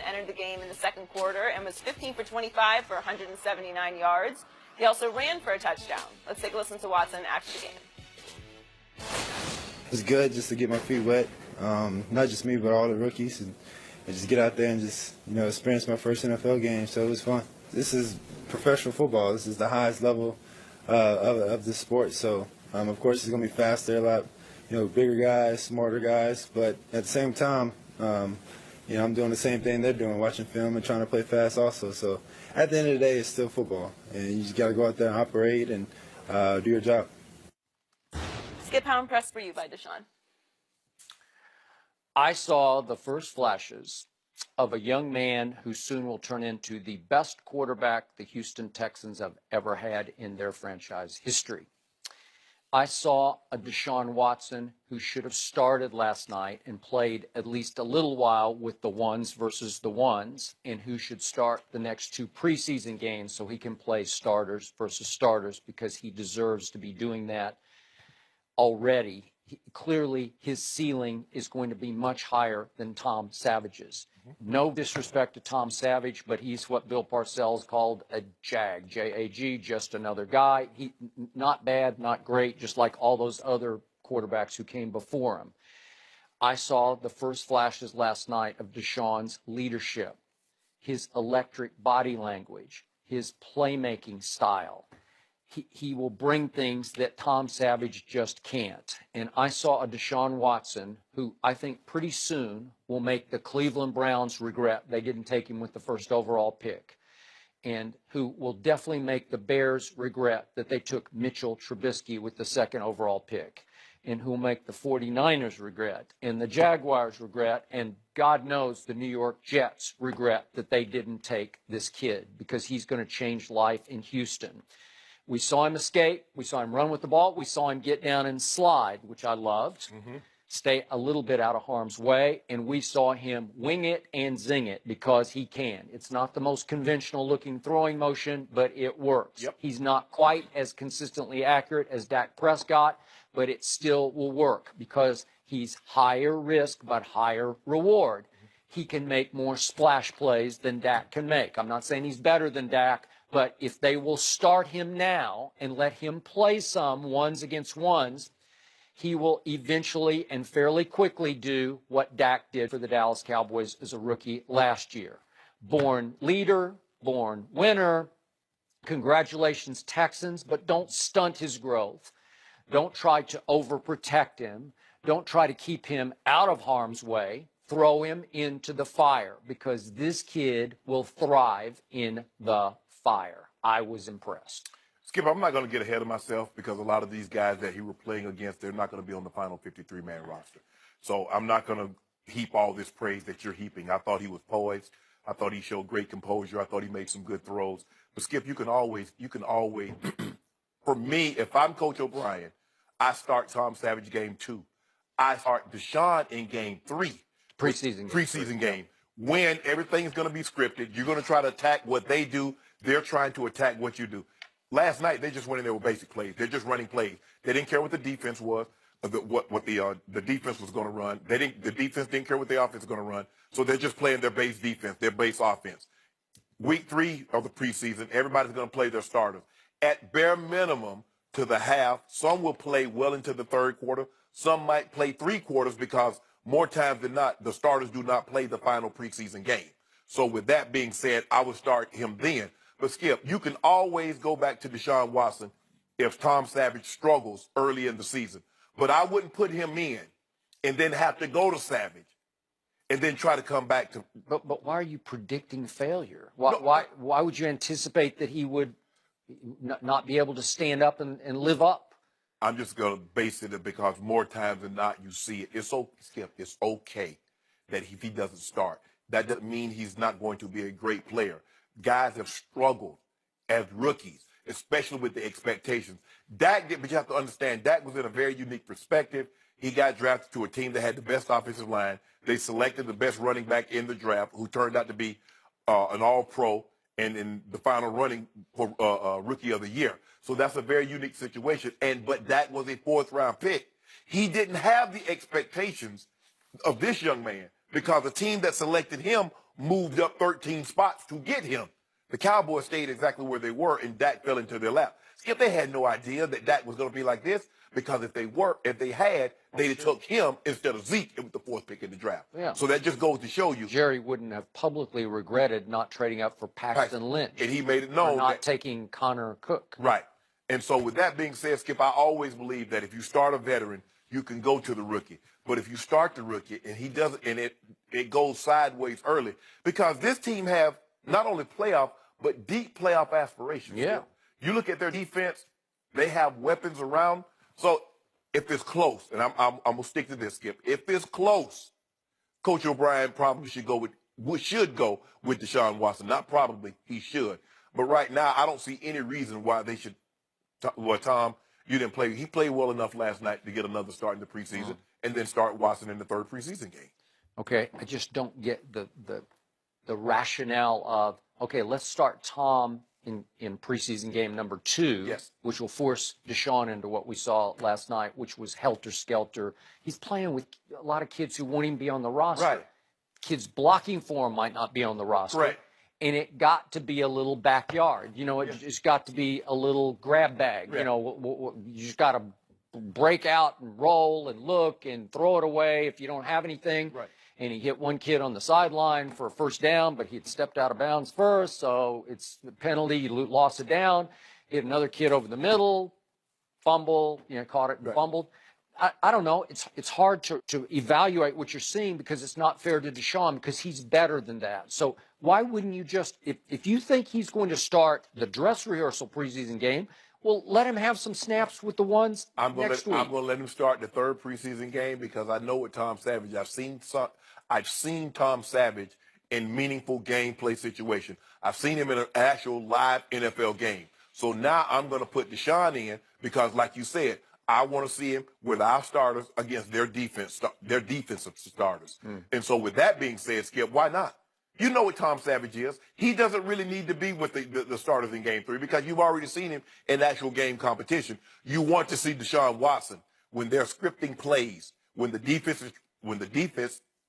Entered the game in the second quarter and was 15 for 25 for 179 yards. He also ran for a touchdown. Let's take a listen to Watson after the game. It's good just to get my feet wet, not just me, but all the rookies, and just get out there and just, experience my first NFL game, so it was fun. This is professional football. This is the highest level of the sport, so of course it's going to be faster, a lot, bigger guys, smarter guys, but at the same time, I'm doing the same thing they're doing, watching film and trying to play fast also. So at the end of the day, it's still football, and you just got to go out there and operate and do your job. Skip, how impressed were you by Deshaun? I saw the first flashes of a young man who soon will turn into the best quarterback the Houston Texans have ever had in their franchise history. I saw a Deshaun Watson who should have started last night and played at least a little while with the ones versus the ones, and who should start the next two preseason games so he can play starters versus starters, because he deserves to be doing that already. Clearly, his ceiling is going to be much higher than Tom Savage's. No disrespect to Tom Savage, but he's what Bill Parcells called a jag, J-A-G, just another guy. He not bad, not great, just like all those other quarterbacks who came before him. I saw the first flashes last night of Deshaun's leadership, his electric body language, his playmaking style. He will bring things that Tom Savage just can't. And I saw a Deshaun Watson who I think pretty soon will make the Cleveland Browns regret they didn't take him with the first overall pick, and who will definitely make the Bears regret that they took Mitchell Trubisky with the second overall pick, and who will make the 49ers regret, and the Jaguars regret, and God knows the New York Jets regret that they didn't take this kid, because he's going to change life in Houston. We saw him escape. We saw him run with the ball. We saw him get down and slide, which I loved, stay a little bit out of harm's way. And we saw him wing it and zing it, because he can. It's not the most conventional looking throwing motion, but it works. Yep. He's not quite as consistently accurate as Dak Prescott, but it still will work, because he's higher risk but higher reward. He can make more splash plays than Dak can make. I'm not saying he's better than Dak, but if they will start him now and let him play some ones against ones, he will eventually and fairly quickly do what Dak did for the Dallas Cowboys as a rookie last year. Born leader, born winner. Congratulations, Texans, but don't stunt his growth. Don't try to overprotect him. Don't try to keep him out of harm's way. Throw him into the fire, because this kid will thrive in the fire. I was impressed. Skip, I'm not going to get ahead of myself, because a lot of these guys that he were playing against, they're not going to be on the final 53-man roster. So I'm not going to heap all this praise that you're heaping. I thought he was poised. I thought he showed great composure. I thought he made some good throws. But Skip, you can always, for me, if I'm Coach O'Brien, I start Tom Savage game 2. I start Deshaun in game 3. Preseason game. When everything is going to be scripted, you're going to try to attack what they do. They're trying to attack what you do. Last night, they just went in there with basic plays. They're just running plays. They didn't care what the defense was, what the defense was going to run. The defense didn't care what the offense was going to run. So they're just playing their base defense, their base offense. Week 3 of the preseason, everybody's going to play their starters. At bare minimum, to the half, some will play well into the third quarter. Some might play 3 quarters, because more times than not, the starters do not play the final preseason game. So with that being said, I would start him then. But Skip, you can always go back to Deshaun Watson if Tom Savage struggles early in the season. But I wouldn't put him in and then have to go to Savage and then try to come back to. But why are you predicting failure? Why would you anticipate that he would not be able to stand up and live up? I'm just going to base it because more times than not you see it. It's okay that if he doesn't start. That doesn't mean he's not going to be a great player. Guys have struggled as rookies, especially with the expectations. Dak did, but you have to understand, Dak was in a very unique perspective. He got drafted to a team that had the best offensive line. They selected the best running back in the draft, who turned out to be an all-pro and in the final running for Rookie of the Year. So that's a very unique situation. But Dak was a 4th-round pick. He didn't have the expectations of this young man, because the team that selected him moved up 13 spots to get him. The Cowboys stayed exactly where they were, and Dak fell into their lap. Skip, they had no idea that Dak was going to be like this, because if they had, they'd have took him instead of Zeke with the 4th pick in the draft. Yeah. So that just goes to show you. Jerry wouldn't have publicly regretted not trading up for Paxton Lynch. And he made it known for not taking Connor Cook. Right. And so with that being said, Skip, I always believe that if you start a veteran, you can go to the rookie. But if you start the rookie and he doesn't, and it goes sideways early, because this team have not only playoff, but deep playoff aspirations. Yeah. Skip. You look at their defense, they have weapons around. So if it's close, and I'm going to stick to this, Skip, if it's close, Coach O'Brien probably should go with Deshaun Watson. Not probably, he should. But right now, I don't see any reason why they should. Well, Tom, you didn't play. He played well enough last night to get another start in the preseason, and then start Watson in the 3rd preseason game. Okay, I just don't get the rationale of, okay, let's start Tom in preseason game number 2, Yes. which will force Deshaun into what we saw last night, which was helter-skelter. He's playing with a lot of kids who won't even be on the roster. Right. Kids blocking for him might not be on the roster. Right. And it got to be a little backyard. You know, it's got to be a little grab bag. Yeah. You know, you just got to break out and roll and look and throw it away if you don't have anything. Right. And he hit one kid on the sideline for a first down, but he had stepped out of bounds first, so it's the penalty. He lost it down. Hit another kid over the middle, fumble, caught it and fumbled. I don't know. It's hard to evaluate what you're seeing, because it's not fair to Deshaun, because he's better than that. So why wouldn't you just, if you think he's going to start the dress rehearsal preseason game, well, let him have some snaps with the ones next week. I'm going to let him start the 3rd preseason game, because I know with Tom Savage, I've seen Tom Savage in meaningful gameplay situation. I've seen him in an actual live NFL game. So now I'm going to put Deshaun in, because like you said, I want to see him with our starters against their defensive starters. And so with that being said, Skip, why not? You know what Tom Savage is. He doesn't really need to be with the starters in game 3, because you've already seen him in actual game competition. You want to see Deshaun Watson when they're scripting plays, when the defense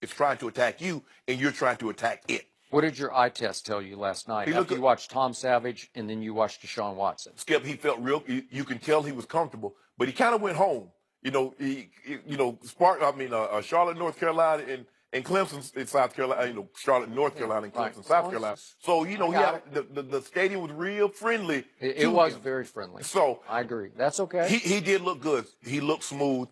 is trying to attack you and you're trying to attack it. What did your eye test tell you last night after you watched Tom Savage and then you watched Deshaun Watson? Skip, he felt real. You can tell he was comfortable, but he kind of went home. Charlotte, North Carolina, and Clemson in South Carolina. Charlotte, North Carolina, and Clemson, South Carolina. So the stadium was real friendly. It was very friendly. So I agree. That's okay. He did look good. He looked smooth.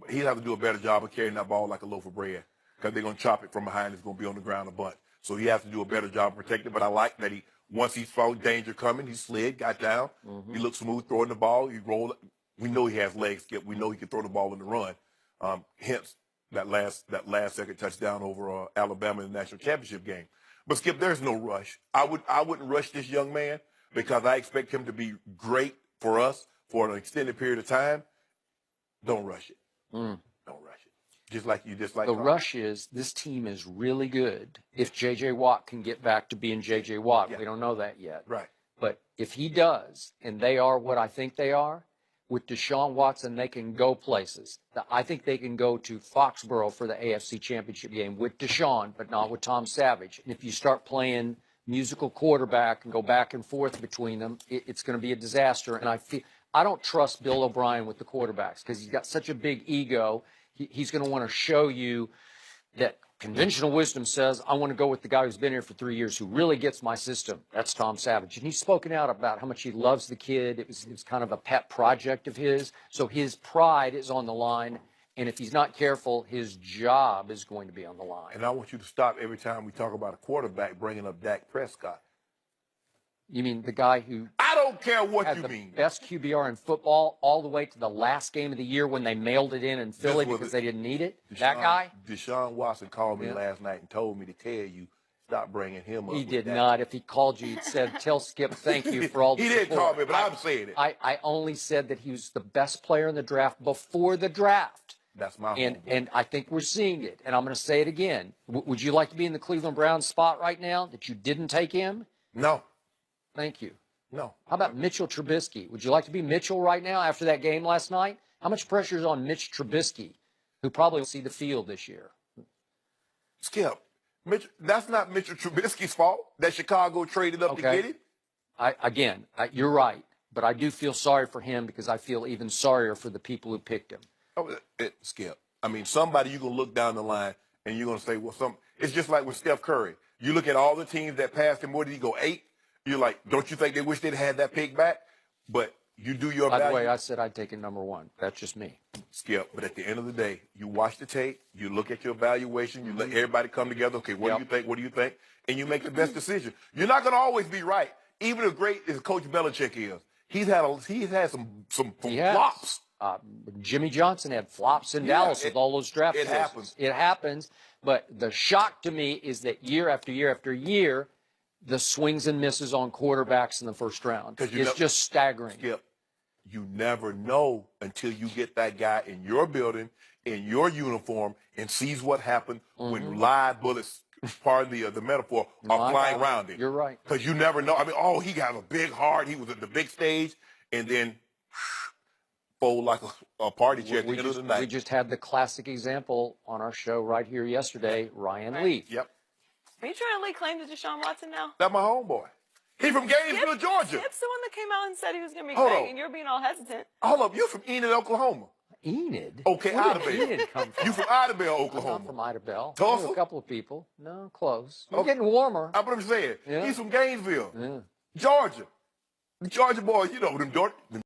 He'd have to do a better job of carrying that ball like a loaf of bread, because they're going to chop it from behind. It's going to be on the ground a bunch. So he has to do a better job of protecting it. But I like that once he saw danger coming, he slid, got down. He looked smooth throwing the ball. He rolled. We know he has legs, Skip. We know he can throw the ball in the run. Hence that last second touchdown over Alabama in the national championship game. But Skip, there's no rush. I wouldn't rush this young man, because I expect him to be great for us for an extended period of time. Don't rush it. Don't rush it. Just like the rush is, this team is really good if J.J. Watt can get back to being J.J. Watt. Yeah. We don't know that yet. Right. But if he does, and they are what I think they are, with Deshaun Watson, they can go places. I think they can go to Foxborough for the AFC Championship game with Deshaun, but not with Tom Savage. And if you start playing musical quarterback and go back and forth between them, it's going to be a disaster. And I don't trust Bill O'Brien with the quarterbacks, because he's got such a big ego. He's going to want to show you that conventional wisdom says, I want to go with the guy who's been here for 3 years, who really gets my system. That's Tom Savage. And he's spoken out about how much he loves the kid. It was kind of a pet project of his. So his pride is on the line. And if he's not careful, his job is going to be on the line. And I want you to stop every time we talk about a quarterback bringing up Dak Prescott. You mean the guy who I don't care what had you the mean. best QBR in football all the way to the last game of the year when they mailed it in Philly because they didn't need it? That guy? Deshaun Watson called me last night and told me to tell you, stop bringing him up. He did not. If he called you, he said, tell Skip thank you for all the support. He didn't call me, but I'm saying it. I only said that he was the best player in the draft before the draft. That's my and I think we're seeing it. And I'm going to say it again. Would you like to be in the Cleveland Browns spot right now that you didn't take him? No. Thank you. No. How about Mitchell Trubisky? Would you like to be Mitchell right now after that game last night? How much pressure is on Mitch Trubisky, who probably will see the field this year? Skip, That's not Mitchell Trubisky's fault that Chicago traded up to get him. You're right, but I do feel sorry for him because I feel even sorrier for the people who picked him. Skip. I mean, somebody you're going to look down the line and you're going to say, well, it's just like with Steph Curry. You look at all the teams that passed him, what did he go, 8? You're like, don't you think they wish they'd had that pick back? But you do your By value. the way, I said I'd take him #1. That's just me. Skip, but at the end of the day, you watch the tape, you look at your evaluation, you let everybody come together. Okay, what do you think? What do you think? And you make the best decision. You're not going to always be right. Even as great as Coach Belichick is, he's had some flops. Jimmy Johnson had flops in Dallas with all those draft choices. Happens. It happens. But the shock to me is that year after year after year, the swings and misses on quarterbacks in the first round. It's just staggering. Skip, you never know until you get that guy in your building, in your uniform, and sees what happened when live bullets, pardon the metaphor, are flying around him. You're right. Because you never know. I mean, he got a big heart. He was at the big stage, and then fold like a party chair at the end of the night. We just had the classic example on our show right here yesterday, Ryan Leaf. Yep. Are you trying to lay claim to Deshaun Watson now? That's my homeboy. He's from Gainesville, Georgia. Skip's the one that came out and said he was going to be great, and you're being all hesitant. Hold up. You're from Enid, Oklahoma. Enid? Okay, Idabel. Enid come from? You from Idabel, Oklahoma. I'm from Idabel. Tulsa? I knew a couple of people. No, close. We're getting warmer. That's what I'm saying. Yeah. He's from Gainesville, Yeah. Georgia. The Georgia boys, them